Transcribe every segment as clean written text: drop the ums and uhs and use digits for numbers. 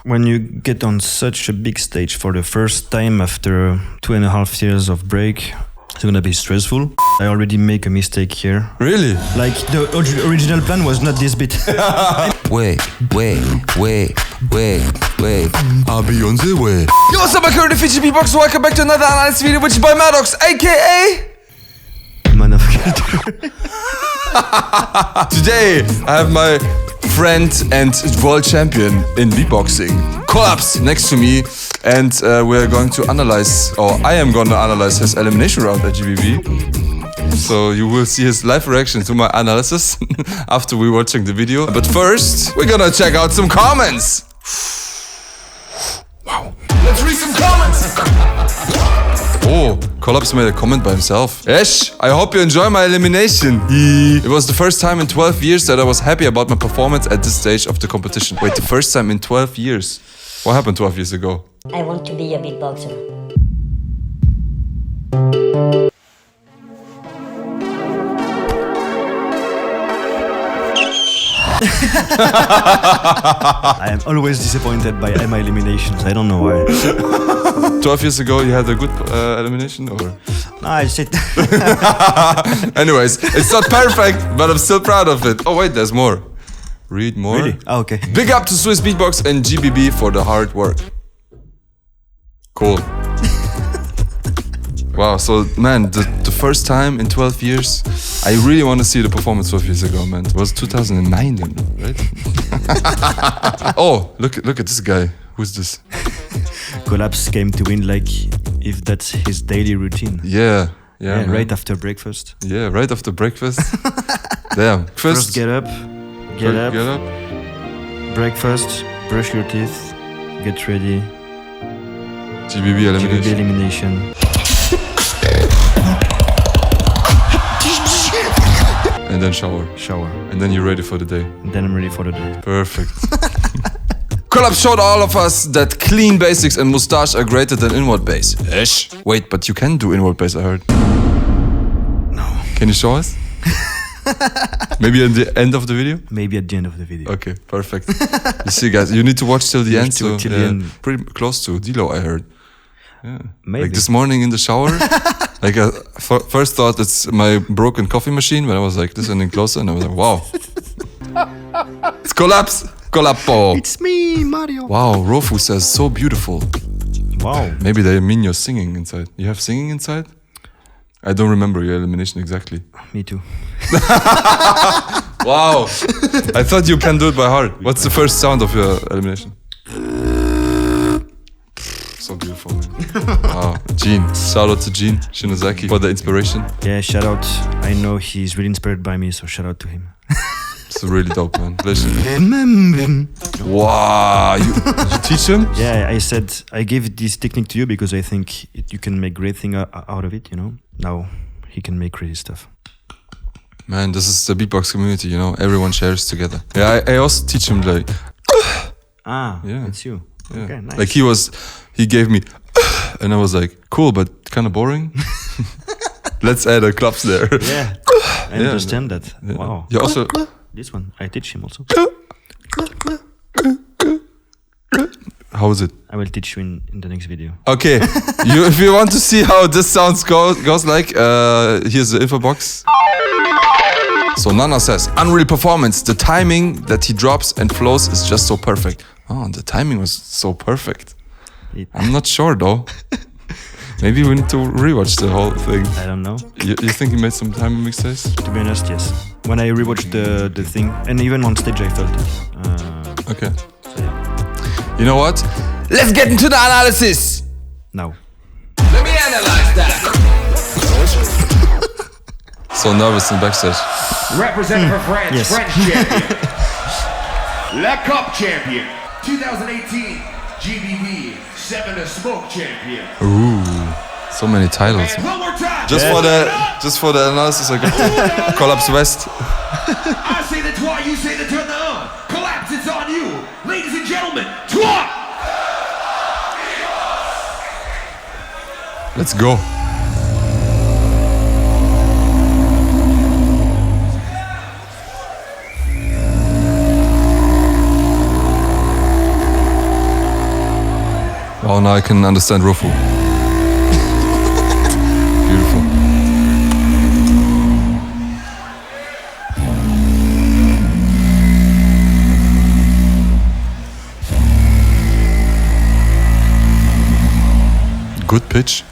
When you get on such a big stage for the first time after 2.5 years of break, it's gonna be stressful. I already make a mistake here. Really? Like the original plan was not this bit. Wait. I'll be on the way. Yo, what's up, my current feature Beatbox? Welcome back to another analyze video, which is by Madox, aka Man of culture. Today, I have my friend and world champion in beatboxing, Colaps, next to me, and we're going to analyze, or I am going to analyze his elimination round at GBB. So you will see his live reaction to my analysis after we're watching the video. But first, we're gonna check out some comments. Wow. Let's read some comments. Oh, Colaps made a comment by himself. Esh, I hope you enjoy my elimination. It was the first time in 12 years that I was happy about my performance at this stage of the competition. Wait, the first time in 12 years? What happened 12 years ago? I want to be a beatboxer. I am always disappointed by my eliminations. I don't know why. 12 years ago, you had a good elimination, or? No, I said. Anyways, it's not perfect, but I'm still proud of it. Oh wait, there's more. Read more. Really? Oh, okay. Big up to Swiss Beatbox and GBB for the hard work. Cool. Wow, so man, the first time in 12 years, I really want to see the performance 12 years ago, man. It was 2009 then, right? Oh, look at this guy. Who's this? Colaps came to win like if that's his daily routine. Yeah, right after breakfast. Yeah, right after breakfast. Damn. First get up, breakfast, brush your teeth, get ready. GBB elimination. GBB elimination. And then shower. And then you're ready for the day. And then I'm ready for the day. Perfect. Colaps showed all of us that clean basics and mustache are greater than inward bass. Ish. Wait, but you can do inward bass, I heard. No. Can you show us? Maybe at the end of the video? Maybe at the end of the video. Okay, perfect. You see, guys, you need to watch till the end. So till the end. Pretty close to Dilo, I heard. Yeah. Maybe. Like this morning in the shower. Like first thought it's my broken coffee machine, but I was like listening closer and I was like, wow. It's Colaps. Colapo. It's me, Mario. Wow, Rofu says so beautiful. Wow. Maybe they mean you're singing inside. You have singing inside? I don't remember your elimination exactly. Me too. Wow. I thought you can do it by heart. What's the first sound of your elimination? So beautiful, man. Wow. Gene. Shout out to Gene Shinozaki for the inspiration. Yeah, shout out. I know he's really inspired by me, so shout out to him. It's really dope, man. Wow. You teach him? Yeah, I said I gave this technique to you because I think you can make great thing out of it, you know? Now he can make crazy stuff. Man, this is the beatbox community, you know? Everyone shares together. Yeah, I also teach him like... Yeah, it's you. Yeah. Okay, nice. Like he gave me, and I was like, cool, but kind of boring. Let's add a claps there. Yeah, I understand that. Yeah. Wow. You also This one, I teach him also. How is it? I will teach you in the next video. Okay, if you want to see how this sounds goes like, here's the info box. So Nana says, unreal performance. The timing that he drops and flows is just so perfect. Oh, the timing was so perfect. I'm not sure though. Maybe we need to rewatch the whole thing. I don't know. You think he made some timing mistakes? To be honest, yes. When I rewatched the thing, and even on stage I felt it. Okay. So yeah. You know what? Let's get into the analysis! Now. Let me analyze that. So nervous in backstage. Representative for France, Yes. French champion. La Cup champion. 2018 GBB 7 to Smoke champion. Ooh, so many titles. And one more time. Just for the analysis, I got Colaps West. I say the twa, you say the turn the on. Collapse, it's on you. Ladies and gentlemen, twa! Let's go. Oh, now I can understand Rufu. Beautiful. Good pitch.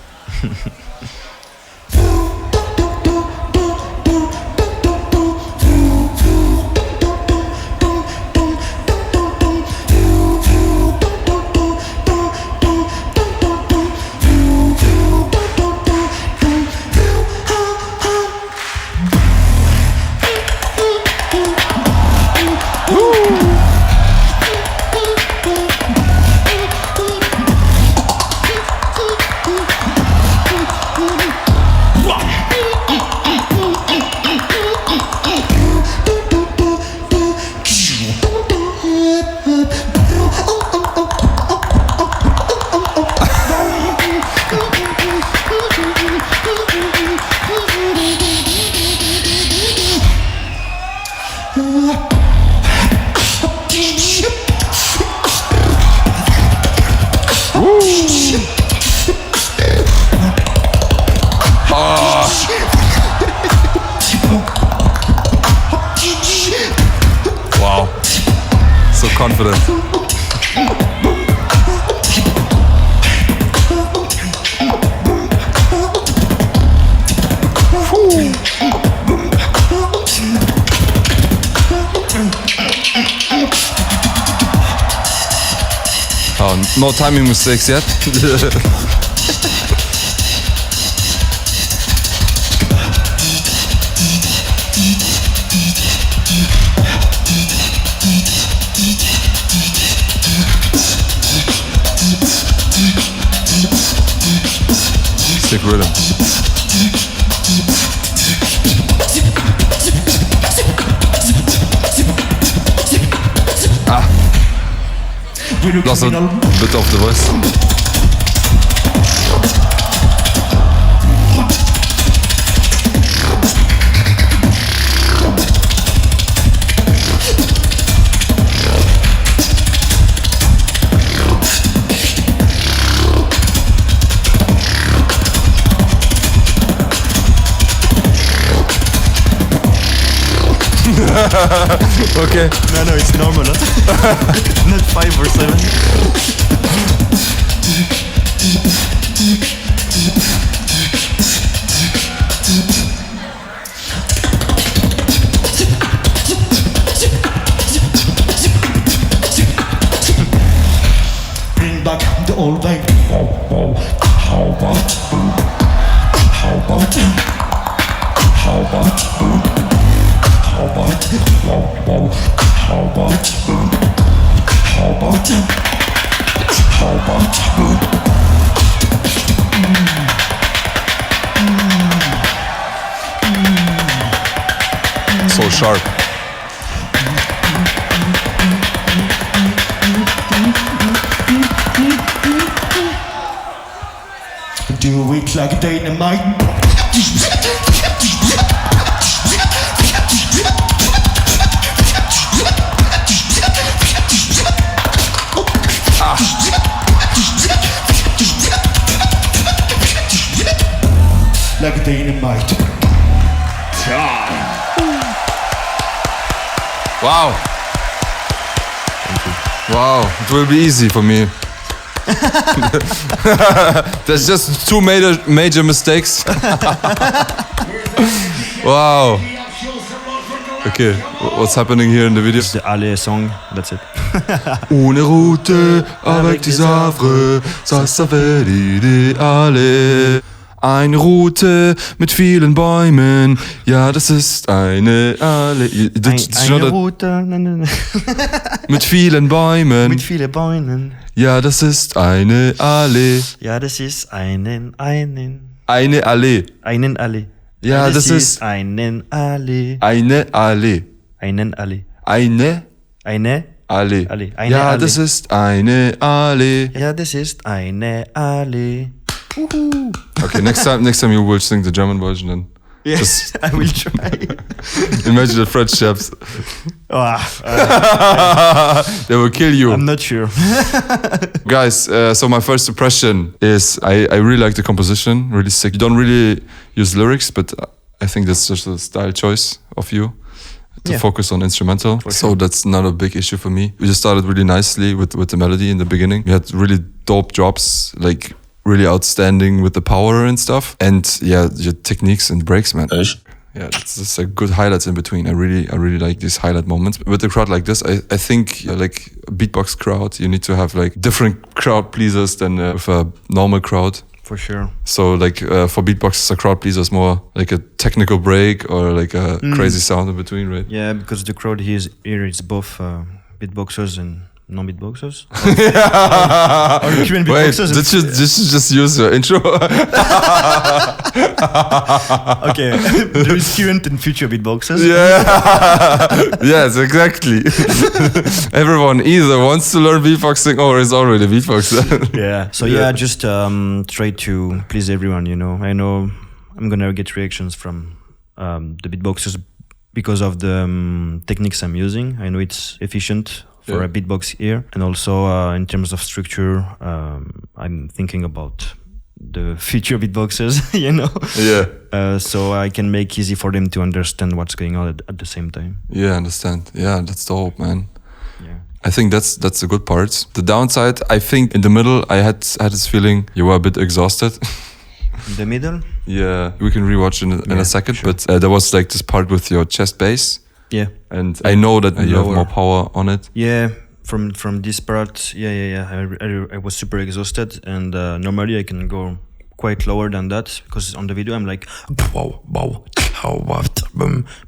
Wow. So confident. Oh, no timing mistakes yet. Stick rhythm. Lost a bit of the voice. Okay. No, it's normal, huh? Not 5 or 7. Bring back the old vibe. How about? How about? How about? How about? How about? How about? How about? So sharp. Do it like dynamite. Like dynamite. Wow. Wow, it will be easy for me. There's just two major mistakes. Wow. Okay, what's happening here in the video? It's the Ale song, that's it. Une Route avec des Havre, ça fait l'Ideale. Eine Route mit vielen Bäumen, ja, das ist eine Allee. Eine Route, Mit vielen Bäumen, mit vielen Bäumen. ja, das ist eine Allee. Ja, das ist Eine Allee. einen Allee. Ja, das ist einen Allee. eine Allee. Einen Allee. Eine Eine Allee. Allee. Eine Ja, Allee. das ist eine Allee. Ja, das ist eine Allee. Okay, next time you will sing the German version then. Yes, I will try. Imagine the French chaps. They will kill you. I'm not sure. Guys, so my first impression is I really like the composition, really sick. You don't really use lyrics, but I think that's just a style choice of you to focus on instrumental. So that's not a big issue for me. We just started really nicely with the melody in the beginning. We had really dope drops, like really outstanding with the power and stuff. And yeah, your techniques and breaks, man. Yeah, it's just a good highlights in between. I really like these highlight moments. With a crowd like this, I think like a beatbox crowd, you need to have like different crowd pleasers than with a normal crowd. For sure. So like for beatbox, a crowd pleaser is more like a technical break or like a crazy sound in between, right? Yeah, because the crowd here is both beatboxers and non-beatboxers. Or current Wait, beatboxers. did you just use your intro? Okay, there is current and future beatboxers. Yeah. Yes, exactly. Everyone either wants to learn beatboxing or is already a beatboxer. Yeah. So yeah, just try to please everyone. You know, I know I'm gonna get reactions from the beatboxers because of the techniques I'm using. I know it's efficient for a beatbox ear, and also in terms of structure, I'm thinking about the future beatboxers. You know. Yeah. So I can make easy for them to understand what's going on at the same time. Yeah, I understand. Yeah, that's dope, man. Yeah. I think that's the good part. The downside, I think in the middle, I had this feeling you were a bit exhausted. In the middle. Yeah, we can rewatch in a second. Sure. But there was like this part with your chest bass. Yeah. And I know that you have more power on it. Yeah. From this part, I was super exhausted, and normally I can go quite lower than that because on the video I'm like,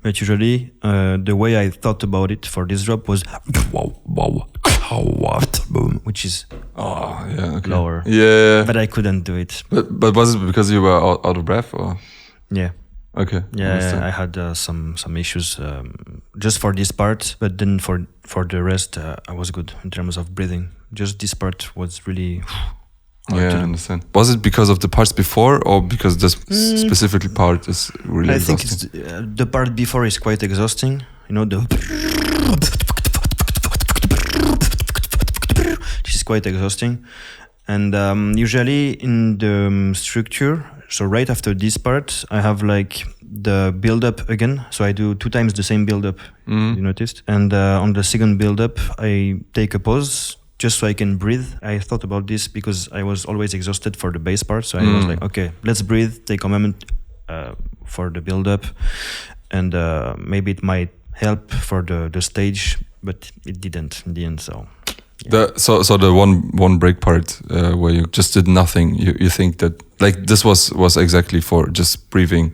but usually the way I thought about it for this drop was, which is lower. Yeah, but I couldn't do it. But was it because you were out of breath or? Yeah. Okay. Yeah, I had some issues just for this part, but then for the rest, I was good in terms of breathing. Just this part was really hard to I do. understand. Was it because of the parts before, or because this specifically part is really exhausting? I think it's, the part before is quite exhausting. You know, this is quite exhausting, and usually in the structure. So right after this part, I have like the build-up again. So I do 2 times the same build-up, you noticed? And on the second build-up, I take a pause just so I can breathe. I thought about this because I was always exhausted for the bass part. So I was like, okay, let's breathe, take a moment for the build-up. And maybe it might help for the stage, but it didn't in the end, so... Yeah. So the one break part where you just did nothing, you think that like this was exactly for just breathing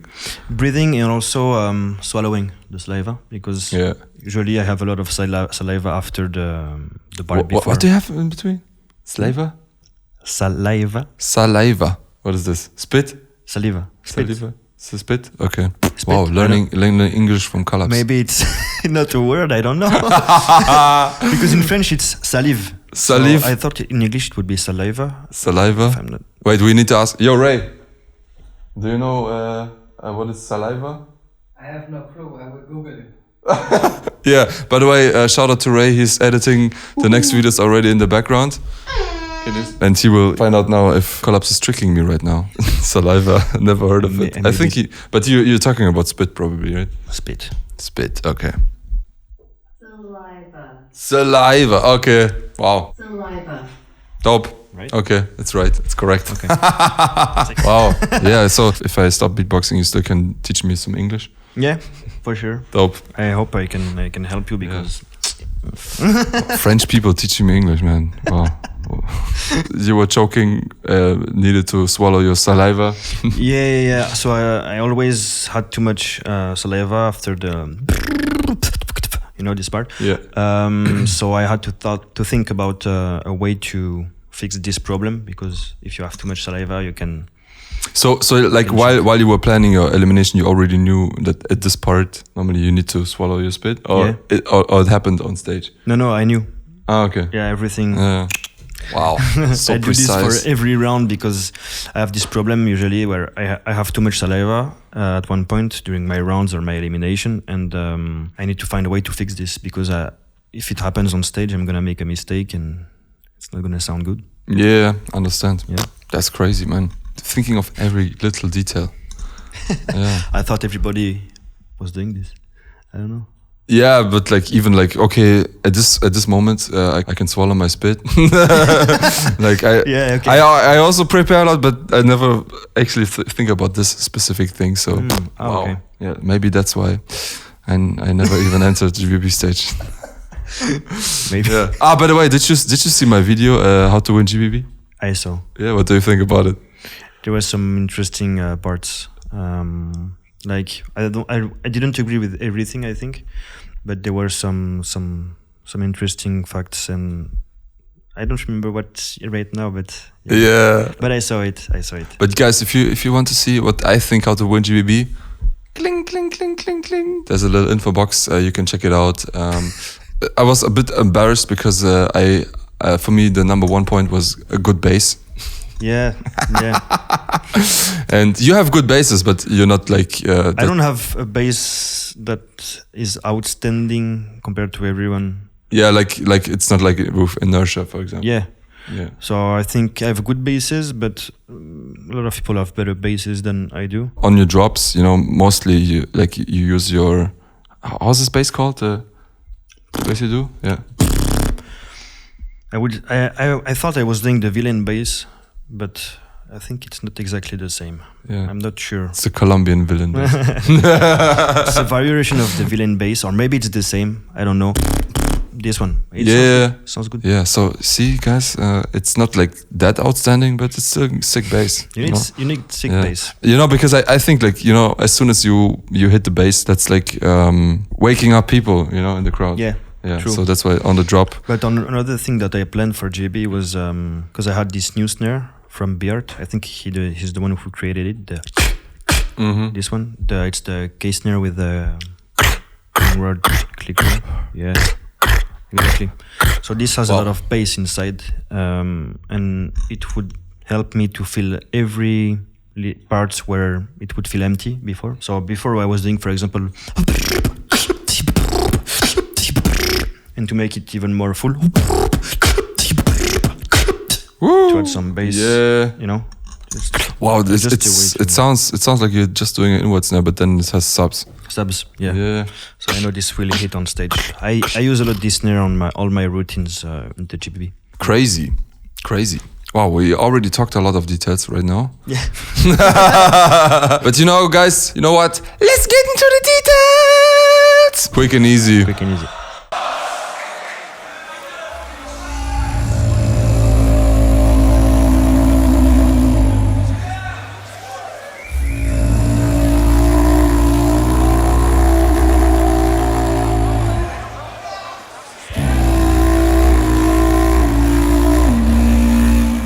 and also swallowing the saliva, because usually I have a lot of saliva after the part before. What do you have in between? Saliva. What is this? Spit. Saliva. Saliva. Spit. Okay. Spit. Wow, learning English from Colaps. Maybe it's not a word, I don't know. Because in French it's salive. Salive. So I thought in English it would be saliva. Saliva. Wait, we need to ask. Yo, Ray. Do you know what is saliva? I have no clue. I will Google it. Yeah. By the way, shout out to Ray. He's editing the next videos already in the background. And he will find out now if Colaps is tricking me right now. Saliva, never heard of it. I think but you're talking about spit probably, right? Spit, okay. Saliva. Okay, wow. Saliva. Dope. Right? Okay, it's right, it's correct. Okay. Wow, yeah, so if I stop beatboxing, you still can teach me some English? Yeah, for sure. Dope. I hope I can help you because... French people teaching me English, man. Wow. You were choking, needed to swallow your saliva. Yeah. So I always had too much saliva after the, this part. Yeah. So I had to think about a way to fix this problem, because if you have too much saliva, you can. So like while you were planning your elimination, you already knew that at this part normally you need to swallow your spit, or it happened on stage. No, I knew. Ah, okay. Yeah, everything. Wow, so I do precise. this for every round because I have this problem usually where I have too much saliva at one point during my rounds or my elimination, and I need to find a way to fix this because if it happens on stage, I'm gonna make a mistake and it's not gonna sound good. Yeah, understand. Yeah. That's crazy, man. Thinking of every little detail. Yeah. I thought everybody was doing this. I don't know. Yeah, but like even like okay, at this moment, I can swallow my spit. Like Yeah, okay. I also prepare a lot, but I never actually think about this specific thing. So wow, okay. yeah, maybe that's why I never even entered the GBB stage. Maybe. Yeah. Ah, by the way, did you see my video how to win GBB? I saw. Yeah, what do you think about it? There were some interesting parts. Like I didn't agree with everything, I think, but there were some interesting facts, and I don't remember what right now, but Yeah. But I saw it. But guys, if you want to see what I think how to win GBB, cling cling cling cling cling. There's a little info box. You can check it out. I was a bit embarrassed because for me the number 1 point was a good bass. Yeah. And you have good basses, but you're not like. I don't have a bass that is outstanding compared to everyone. Yeah, like it's not like with Inertia, for example. Yeah. Yeah. So I think I have good basses, but a lot of people have better basses than I do. On your drops, mostly you use your. How's this bass called? The bass you do? Yeah. I thought I was doing the villain bass, but I think it's not exactly the same. Yeah. I'm not sure. It's a Colombian villain bass. It's a variation of the villain bass, or maybe it's the same. I don't know. This one. It sounds good. Yeah. So see, guys, it's not like that outstanding, but it's a sick bass. You need sick bass. Because I think as soon as you hit the bass, that's like waking up people, in the crowd. Yeah. Yeah. True. So that's why on the drop. But on another thing that I planned for JB was because I had this new snare from Beard. I think he's the one who created it. This one. It's the K snare with the word clicker. Yeah. Exactly. So this has a lot of bass inside, and it would help me to fill every parts where it would feel empty before. So before I was doing, for example, and to make it even more full, to add some bass. Yeah. Wow, it sounds like you're just doing it inwards now, but then it has subs. Subs, yeah. Yeah. So I know this will hit on stage. I use a lot this snare on all my routines in the GBB. Crazy. Wow, we already talked a lot of details right now. Yeah. But guys, you know what? Let's get into the details! Quick and easy.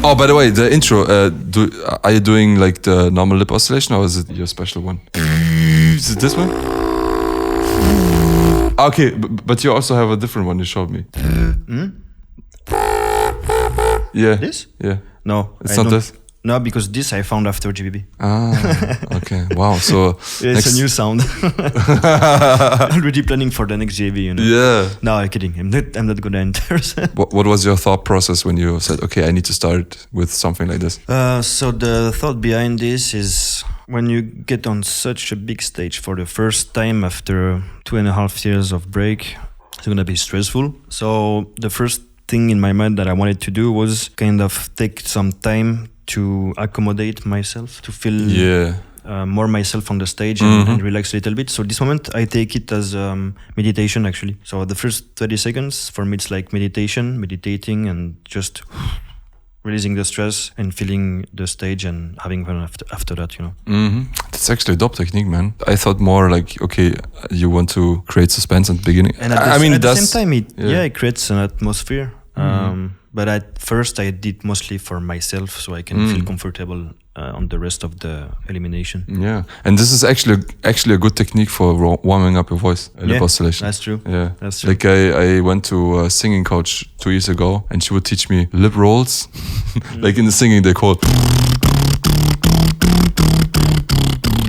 Oh, by the way, the intro, are you doing like the normal lip oscillation or is it your special one? Is it this one? Okay, but you also have a different one you showed me. Yeah. This? Yeah. No. It's not this? No, because this I found after GBB. Ah, okay. Wow. So it's a new sound. Already planning for the next JB, Yeah. No, I'm kidding. I'm not gonna enter. What was your thought process when you said, okay, I need to start with something like this? So the thought behind this is when you get on such a big stage for the first time after 2.5 years of break, it's gonna be stressful. So the first thing in my mind that I wanted to do was kind of take some time to accommodate myself, to feel more myself on the stage and relax a little bit. So this moment, I take it as meditation, actually. So the first 30 seconds, for me, it's like meditating and just releasing the stress and feeling the stage and having fun after that, That's actually a dope technique, man. I thought more like, okay, you want to create suspense at the beginning. And at the same time, it creates an atmosphere. But at first I did mostly for myself so I can feel comfortable on the rest of the elimination. Yeah, and this is actually a good technique for warming up your voice. Lip oscillation. That's true. Yeah, that's true. Like I went to a singing coach 2 years ago, and she would teach me lip rolls. Like in the singing, they call.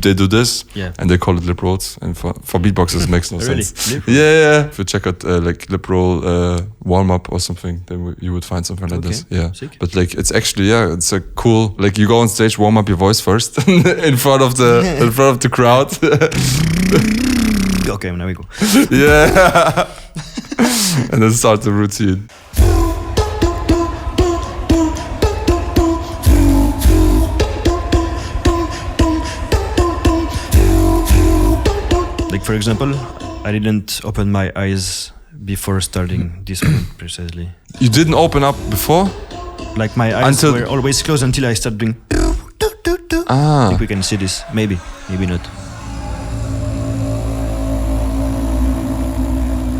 They do this, and they call it lip rolls. And for beatboxers, it makes no sense. Yeah. If you check out like lip roll warm up or something, then you would find something like this. Yeah, sick. But like it's actually it's a cool. Like you go on stage, warm up your voice first in front of the crowd. Okay, now we go. Yeah, and then start the routine. Like for example, I didn't open my eyes before starting this one precisely. You didn't open up before? Like my eyes were always closed until I started doing. I think we can see this. Maybe not.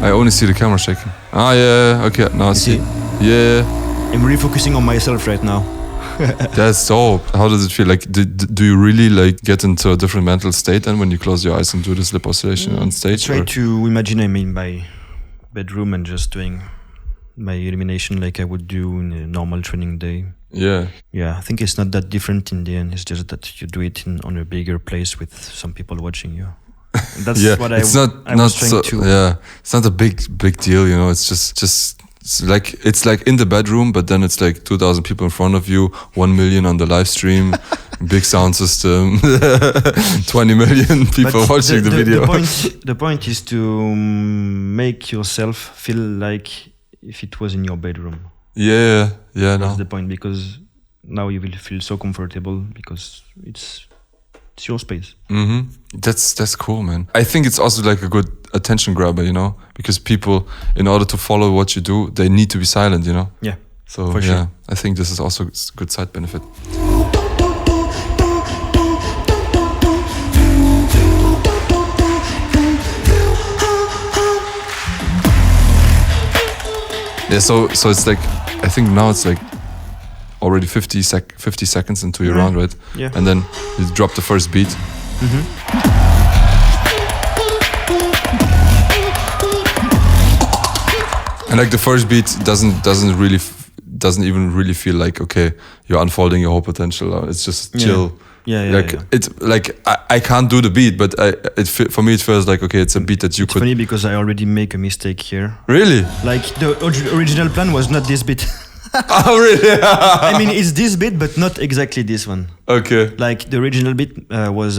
I only see the camera shaking. Yeah. Okay, now I see. Yeah. I'm refocusing on myself right now. That's dope. How does it feel? Like, do you really like get into a different mental state then when you close your eyes and do this lip oscillation on stage? Try to imagine I'm in my bedroom and just doing my elimination like I would do in a normal training day. Yeah. I think it's not that different in the end. It's just that you do it on a bigger place with some people watching you. That's what I was trying to. Yeah, it's not a big deal, you know. It's just. It's like in the bedroom, but then it's like 2,000 people in front of you, 1 million on the live stream, big sound system, 20 million people watching the video. The point is to make yourself feel like if it was in your bedroom. Yeah. That's the point, because now you will feel so comfortable because it's your space. Mm-hmm. That's cool, man. I think it's also like a good attention grabber, you know, because people, in order to follow what you do, they need to be silent, you know. Yeah. So for sure. I think this is also a good side benefit. Yeah. So it's like, I think now it's like already 50 seconds into your round, right? Yeah. And then you drop the first beat. And like the first beat doesn't even really feel like, okay, you're unfolding your whole potential. It's just chill. It's like I can't do the beat, but for me it feels like, okay, it's a beat that you could. It's funny because I already make a mistake here. Really? Like the original plan was not this beat. Oh, really? I mean, it's this beat, but not exactly this one. Okay. Like the original beat was.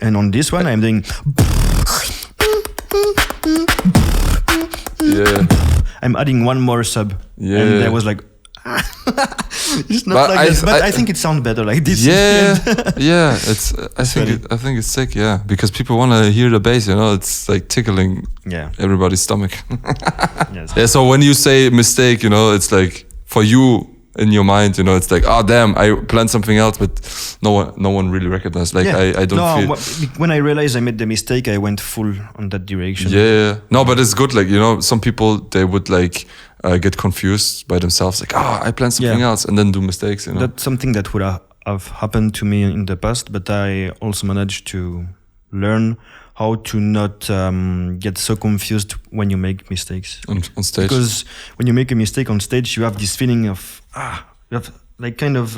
And on this one, I'm doing. Yeah. I'm adding one more sub. Yeah. And I was like. It's not but like this, but I think it sounds better like this. Yeah, yeah. I think it's sick. Yeah, because people want to hear the bass. You know, it's like tickling. Yeah. Everybody's stomach. Yes. Yeah. So when you say mistake, you know, it's like for you in your mind, you know, it's like, oh damn, I planned something else, but no one really recognized. Like I don't feel. When I realized I made the mistake, I went full on that direction. Yeah. No, but it's good. Like, you know, some people, they would like. Get confused by themselves, like, I planned something else, and then do mistakes. You know, that's something that would have happened to me in the past, but I also managed to learn how to not get so confused when you make mistakes on stage. Because when you make a mistake on stage, you have this feeling of you have like kind of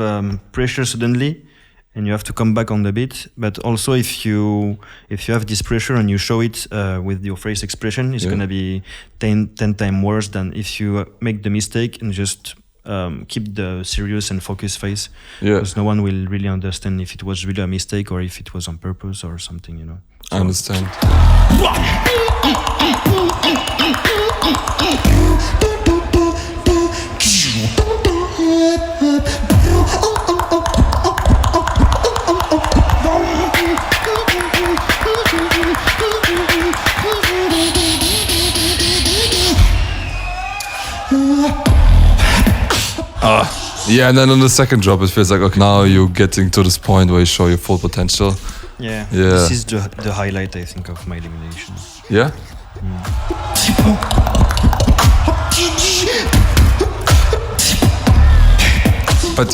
pressure suddenly, and you have to come back on the beat. But also, if you have this pressure and you show it with your face expression, it's gonna be 10 times worse than if you make the mistake and just keep the serious and focused face. Yeah. Because no one will really understand if it was really a mistake or if it was on purpose or something. You know. I understand. Yeah, and then on the second drop, it feels like, okay, now you're getting to this point where you show your full potential. Yeah. This is the highlight, I think, of my elimination. Yeah?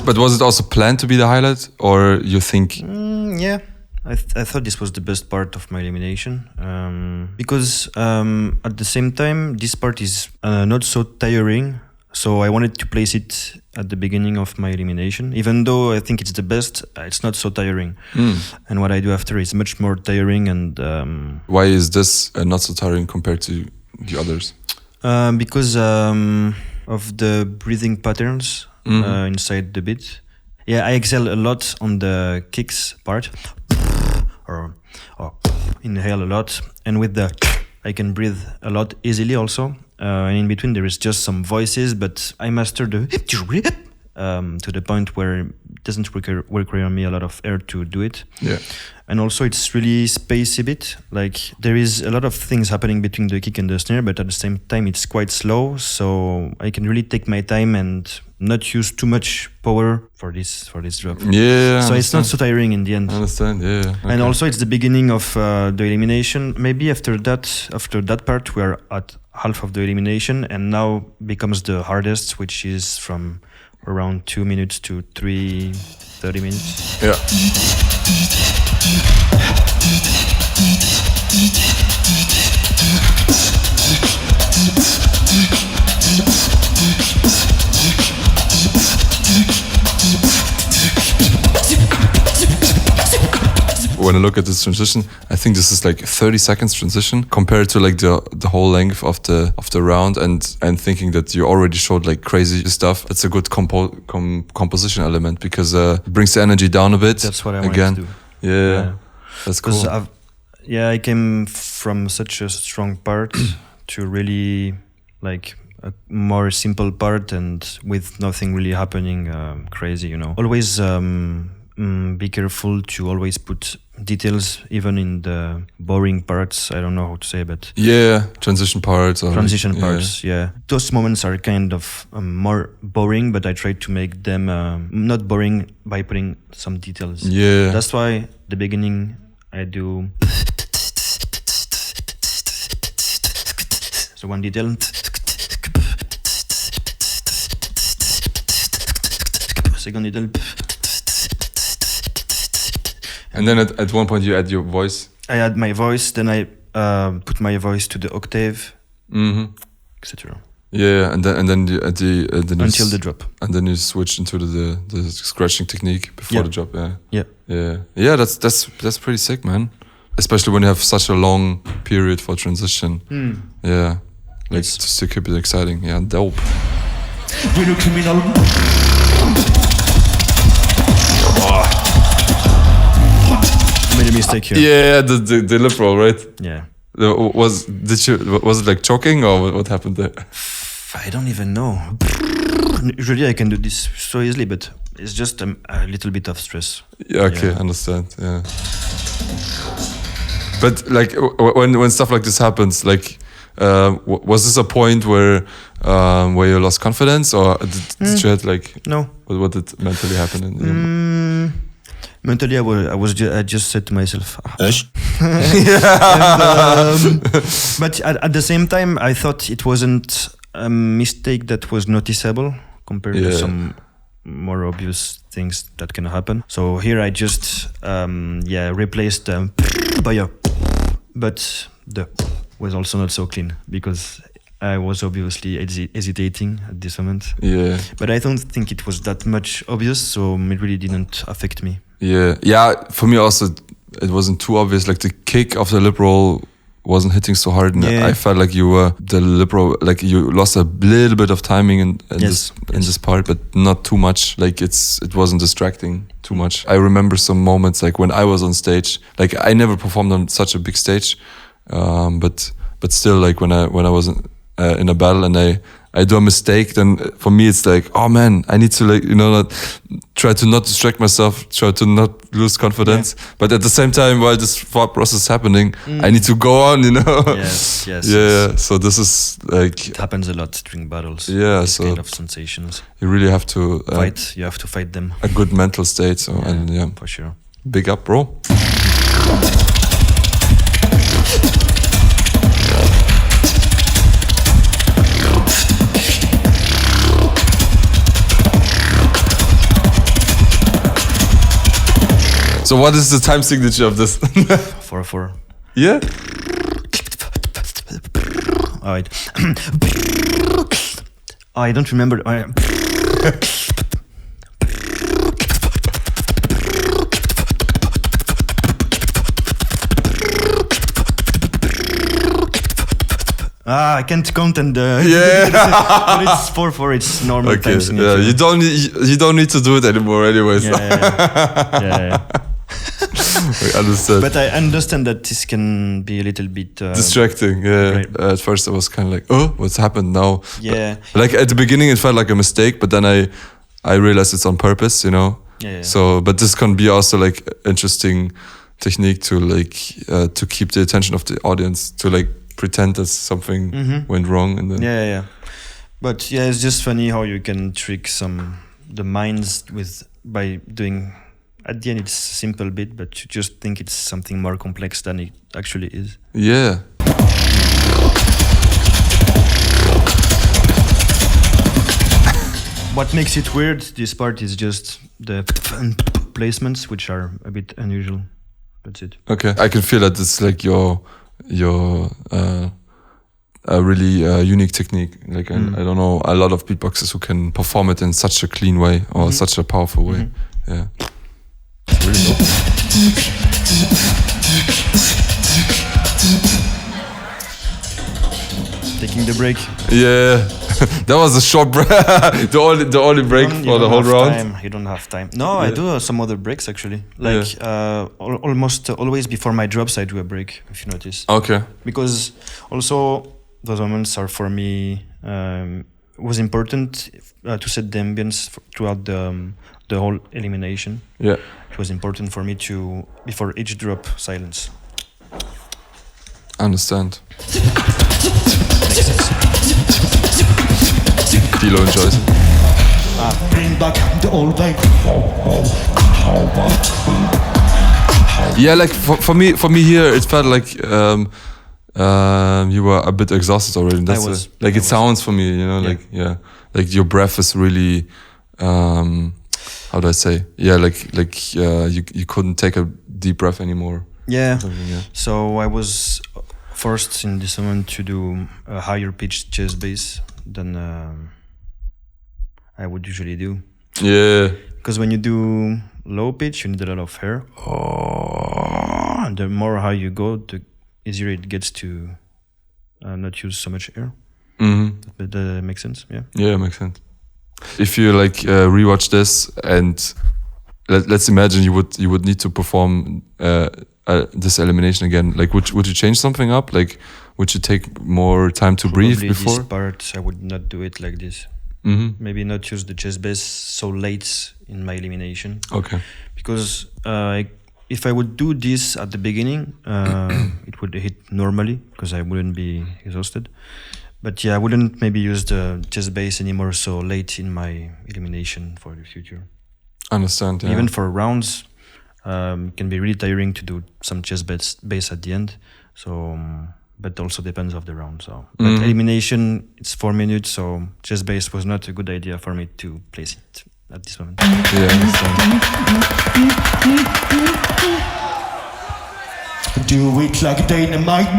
But was it also planned to be the highlight, or you think? Yeah. I thought this was the best part of my elimination because at the same time this part is not so tiring, so I wanted to place it at the beginning of my elimination. Even though I think it's the best, it's not so tiring, and what I do after is much more tiring. And why is this not so tiring compared to the others? Because of the breathing patterns inside the beat. Yeah, I excel a lot on the kicks part. Or inhale a lot, and with the I can breathe a lot easily also, and in between there is just some voices, but I mastered the to the point where it doesn't require me a lot of air to do it. Yeah. And also it's really spacey bit, like there is a lot of things happening between the kick and the snare, but at the same time it's quite slow, so I can really take my time and not use too much power for this drop. Yeah. So it's not so tiring in the end. I understand. Yeah. Okay. And also it's the beginning of the elimination. Maybe after that part we are at half of the elimination, and now becomes the hardest, which is from around 2 minutes to 30 minutes. Yeah. When I look at this transition, I think this is like 30 seconds transition compared to like the whole length of the round, and thinking that you already showed like crazy stuff. It's a good composition element because it brings the energy down a bit. That's what I wanted again. to do. Yeah. That's cool. I came from such a strong part to really like a more simple part, and with nothing really happening crazy, you know. Always be careful to always put details even in the boring parts. I don't know how to say, but transition parts. Yeah, those moments are kind of more boring, but I try to make them not boring by putting some details. Yeah, that's why the beginning I do so one detail, second detail. And then at one point you add your voice. I add my voice, then I put my voice to the octave, etc. Yeah, and then until the drop. And then you switch into the scratching technique before the drop. Yeah. That's pretty sick, man. Especially when you have such a long period for transition. Yeah, like just to keep it exciting. Yeah, dope. We're a criminal. Made a mistake here. Yeah, the lip roll, right? Yeah. Was it like choking, or what happened there? I don't even know. Usually I can do this so easily, but it's just a little bit of stress. Yeah, okay, understand. Yeah. But like when stuff like this happens, like was this a point where you lost confidence, or did you had like no? What did mentally happen in your Mentally, I just said to myself, but at the same time, I thought it wasn't a mistake that was noticeable compared to some more obvious things that can happen. So here I just replaced by a, but the was also not so clean because I was obviously hesitating at this moment. Yeah. But I don't think it was that much obvious, so it really didn't affect me. Yeah. For me also, it wasn't too obvious. Like the kick of the lip roll wasn't hitting so hard, and I felt like the lip roll, like you lost a little bit of timing in this part, but not too much. Like it wasn't distracting too much. I remember some moments like when I was on stage. Like I never performed on such a big stage, but still, like when I was in a battle and I do a mistake, then for me it's like, oh man, I need to try to not distract myself, try to not lose confidence. Yeah. But at the same time, while this thought process is happening, I need to go on, Yes. Yeah. So this is like it happens a lot during battles. Yeah. These So kind of sensations. You really have to fight. You have to fight them. A good mental state. So for sure. Big up, bro. So what is the time signature of this? 4/4. Yeah. All right. I don't remember. I can't count and Yeah. but it's 4/4. It's normal Okay. time signature. Yeah. You don't need to do it anymore, anyways. Yeah. I understand. But I understand that this can be a little bit Distracting. Yeah. Right. At first, I was kind of like, "Oh, what's happened now?" Yeah. But, like at the beginning, it felt like a mistake, but then I realized it's on purpose. You know. Yeah. So, but this can be also like interesting technique to like to keep the attention of the audience, to like pretend that something went wrong, and then Yeah. But yeah, it's just funny how you can trick the minds by doing. At the end, it's a simple bit, but you just think it's something more complex than it actually is. Yeah. What makes it weird, this part, is just the placements, which are a bit unusual. That's it. Okay. I can feel that it's like your a really unique technique. Like I don't know a lot of beatboxers who can perform it in such a clean way or such a powerful way. Yeah. It's really dope. Taking the break. Yeah. That was a short break. the only break for the whole round. You don't have time. No, I do some other breaks actually. Like almost always before my drops, I do a break. If you notice. Okay. Because also those moments are for me was important to set the ambience throughout the whole elimination. Yeah. It was important for me to before each drop silence. I understand. Dilo enjoys it. Bring back the old vibe. Yeah, like for me here, it felt like you were a bit exhausted already. That's it sounds for me, you know, like like your breath is really how do I say? Yeah, like you couldn't take a deep breath anymore. Yeah. So I was forced in this moment to do a higher pitched chest bass than I would usually do. Yeah. Because when you do low pitch, you need a lot of air. And the more high you go, the easier it gets to not use so much air. But that makes sense, yeah? Yeah, it makes sense. If you like rewatch this and let's imagine you would need to perform this elimination again, like would you change something up? Like would you take more time to breathe before? This part, I would not do it like this. Maybe not use the chest bass so late in my elimination. Okay. Because if I would do this at the beginning, it would hit normally because I wouldn't be exhausted. But yeah, I wouldn't maybe use the chest bass anymore so late in my elimination for the future. Understand, yeah. Even for rounds, it can be really tiring to do some chest bass at the end. So, but also depends of the round. So, but elimination, it's 4 minutes, so chest bass was not a good idea for me to place it at this moment. Yeah, I understand. Do it like dynamite.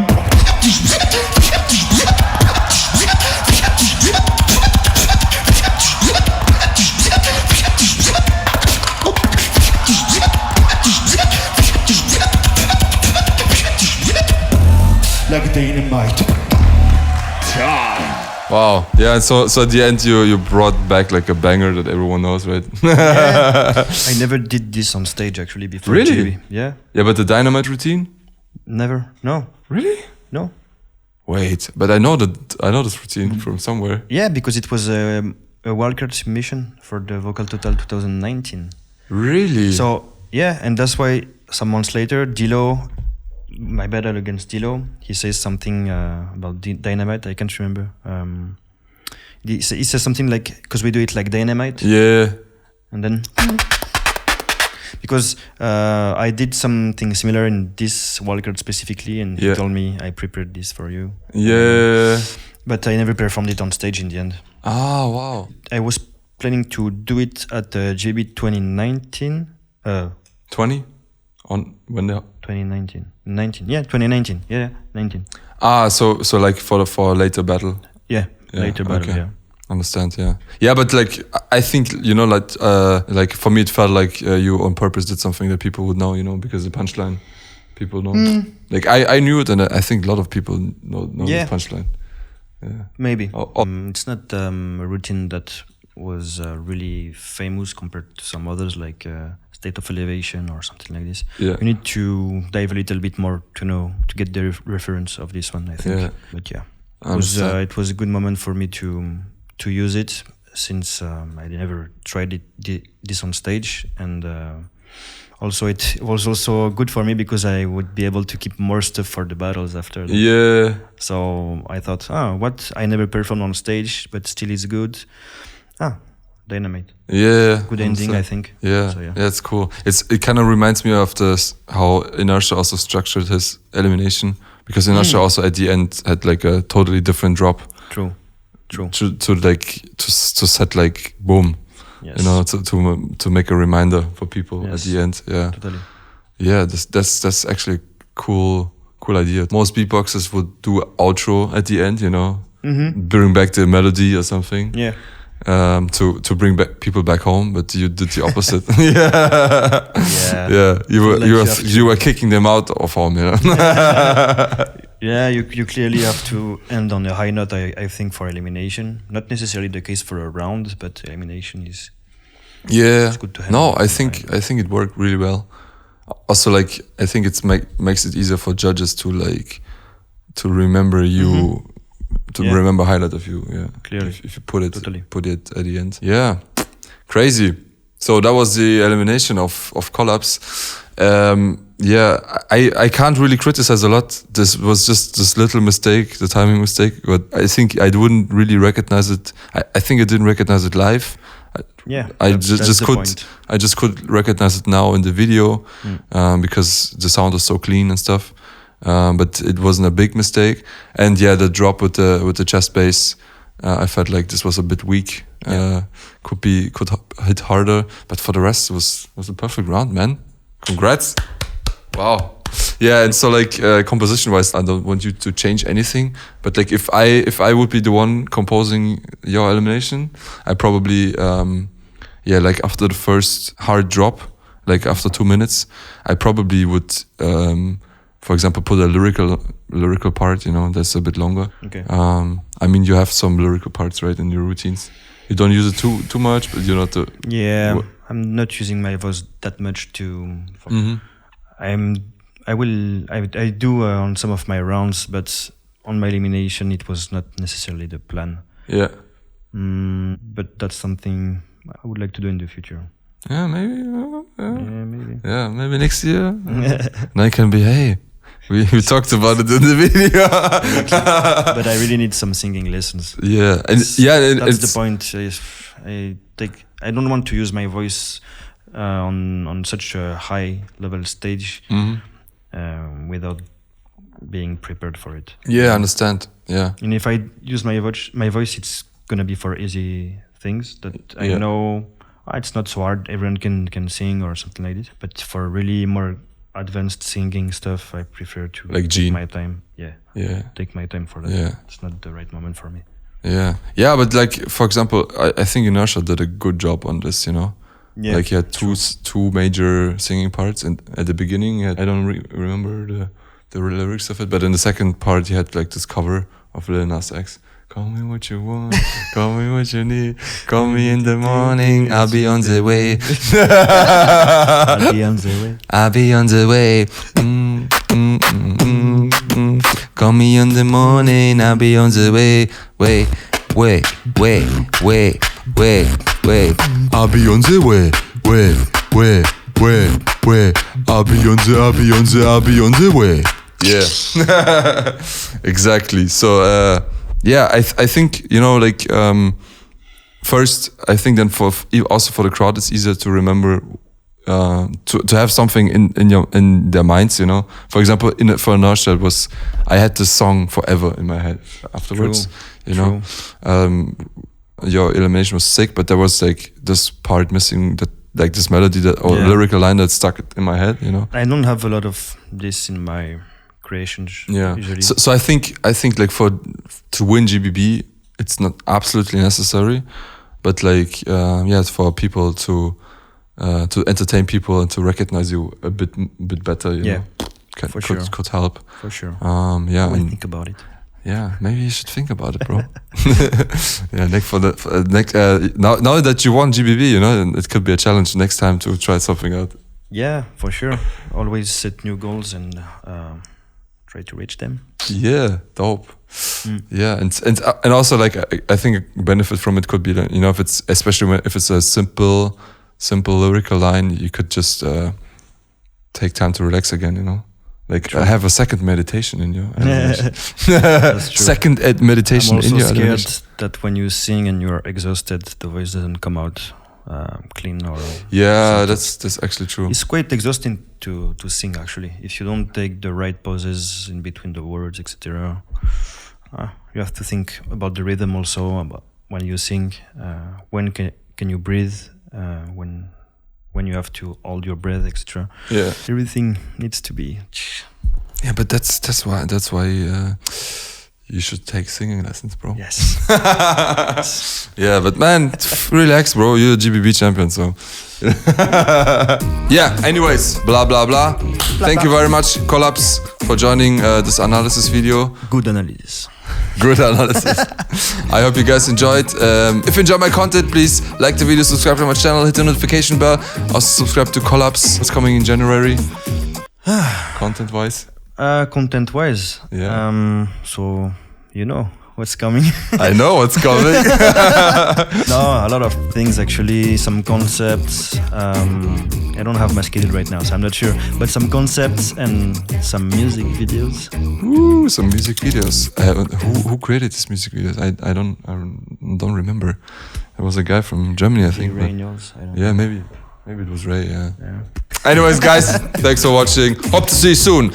Like dynamite. Wow. Yeah, so at the end you brought back like a banger that everyone knows, right? Yeah. I never did this on stage actually before. Really? GB. Yeah. Yeah, but the dynamite routine? Never. No. Really? No. Wait, but I know this routine from somewhere. Yeah, because it was a wildcard submission for the Vocal Total 2019. Really? So yeah, and that's why some months later, Dilo, my battle against Dilo, he says something about dynamite. I can't remember. He says something like, because we do it like dynamite. Yeah. And then because I did something similar in this wildcard specifically, and he told me I prepared this for you. Yeah. But I never performed it on stage in the end. Ah, wow. I was planning to do it at JB 2019. 20? On when the 2019. 2019. Yeah, 19. so like for a later battle. Yeah, Yeah, later battle, okay. yeah. Understand, yeah, but like I think like for me it felt like you on purpose did something that people would know, because the punchline people know. Like I knew it, and I think a lot of people know Yeah. the punchline. Yeah, Maybe. Oh. It's not a routine that was really famous compared to some others, like State of Elevation or something like this. Yeah. You need to dive a little bit more to get the reference of this one, I think. Yeah. But yeah, I understand. it was a good moment for me to use it, since I never tried this on stage, and also it was also good for me because I would be able to keep more stuff for the battles after that. Yeah, So I thought, what I never performed on stage, but still is good. Dynamite. yeah. Good ending, I think. Yeah, So, yeah. yeah, it's cool. It kind of reminds me of how Inertia also structured his elimination, because Inertia also at the end had like a totally different drop True. to set like boom, Yes. to make a reminder for people at Yes. the end. Yeah, Totally. yeah. That's actually a cool idea. Most beatboxers would do outro at the end, bring back the melody or something. Yeah. To bring back people back home, but you did the opposite. Yeah, Yeah. yeah. Like You were kicking them out of home. Yeah, you clearly have to end on a high note, I think, for elimination. Not necessarily the case for a round, but elimination is... Yeah. It's good to have No, it I in think mind. it worked really well. Also, like I think it's makes it easier for judges to remember you, to Yeah. remember highlight of you. Yeah, Clearly. If you put it Totally. at the end. Yeah, crazy. So that was the elimination of Colaps. Yeah, I can't really criticize a lot. This was just this little mistake, the timing mistake. But I think I wouldn't really recognize it. I think I didn't recognize it live. Yeah. I that's just the could point. I just could recognize it now in the video, because the sound was so clean and stuff. But it wasn't a big mistake. And yeah, the drop with the chest bass, I felt like this was a bit weak. Could hit harder. But for the rest, it was a perfect round, man. Congrats! Wow. Yeah, and so like composition wise, I don't want you to change anything. But like if I would be the one composing your elimination, I probably like after the first hard drop, like after 2 minutes, I probably would for example put a lyrical part, that's a bit longer. Okay. I mean you have some lyrical parts, right, in your routines. You don't use it too much, but you're not the Yeah, I'm not using my voice that much I do on some of my rounds, but on my elimination it was not necessarily the plan. Yeah. But that's something I would like to do in the future. Yeah, maybe. Yeah, maybe. Yeah, maybe next year. And I can be, hey, we talked about it in the video. But I really need some singing lessons. Yeah, and That's it's the point. I don't want to use my voice on such a high level stage without being prepared for it. Yeah, I understand. Yeah, And if I use my voice, it's gonna be for easy things that I know. It's not so hard. Everyone can sing or something like this. But for really more advanced singing stuff, I prefer to Like take Gene. my time. Yeah, take my time for that. Yeah. It's not the right moment for me. yeah. But like for example, I think Inertia did a good job on this. Yeah, like he had two major singing parts, and at the beginning, I don't remember the lyrics of it, but in the second part, he had like this cover of Lil Nas X. Call me what you want, call me what you need, call me in the morning, I'll be on the way. I'll be on the way. I'll be on the way. Call me in the morning, I'll be on the way. Way. I'll be on the way. I'll be on the way. Yeah. Exactly. So I think first I think then also for the crowd it's easier to remember to have something in their minds, For example, for Inertia I had this song forever in my head afterwards. True. Your elimination was sick, but there was like this part missing that like this melody that or lyrical line that stuck in my head, you know. I don't have a lot of this in my creations. Yeah. Usually. So I think like to win GBB, it's not absolutely necessary, but like it's for people to entertain people and to recognize you a bit better. You know? Could help. For sure. Yeah. I think about it. Yeah, maybe you should think about it, bro. Yeah, next now that you won GBB, you know, it could be a challenge next time to try something out. Yeah, for sure. Always set new goals and try to reach them. Yeah, dope. Yeah, and also like I think a benefit from it could be that, you know, if it's if it's a simple lyrical line, you could just take time to relax again, you know. Like have a second meditation in your That's true. second meditation I'm also in your scared animation. that when you sing and you're exhausted, the voice doesn't come out clean or. Yeah, that's actually true. It's quite exhausting to sing actually. If you don't take the right pauses in between the words, etc. You have to think about the rhythm also. About when you sing, when can you breathe? When you have to hold your breath, etc. Yeah, everything needs to be. Yeah, but that's why you should take singing lessons, bro. Yes. Yeah, but man, relax, bro. You're a GBB champion, so. Yeah. Anyways, blah blah blah. Thank you very much, Colaps, for joining this analysis video. Good analysis. Good analysis. I hope you guys enjoyed. If you enjoy my content, please like the video, subscribe to my channel, hit the notification bell. Also subscribe to Colaps. What's coming in January? Content-wise? Content-wise? Yeah. So, you know what's coming. I know what's coming. No, a lot of things actually, some concepts. I don't have my schedule right now, so I'm not sure. But some concepts and some music videos. Ooh, some music videos. Who created these music videos? I don't remember. It was a guy from Germany, I think. Reynolds, I don't yeah, know. maybe it was Ray. Yeah. Anyways, guys, thanks for watching. Hope to see you soon.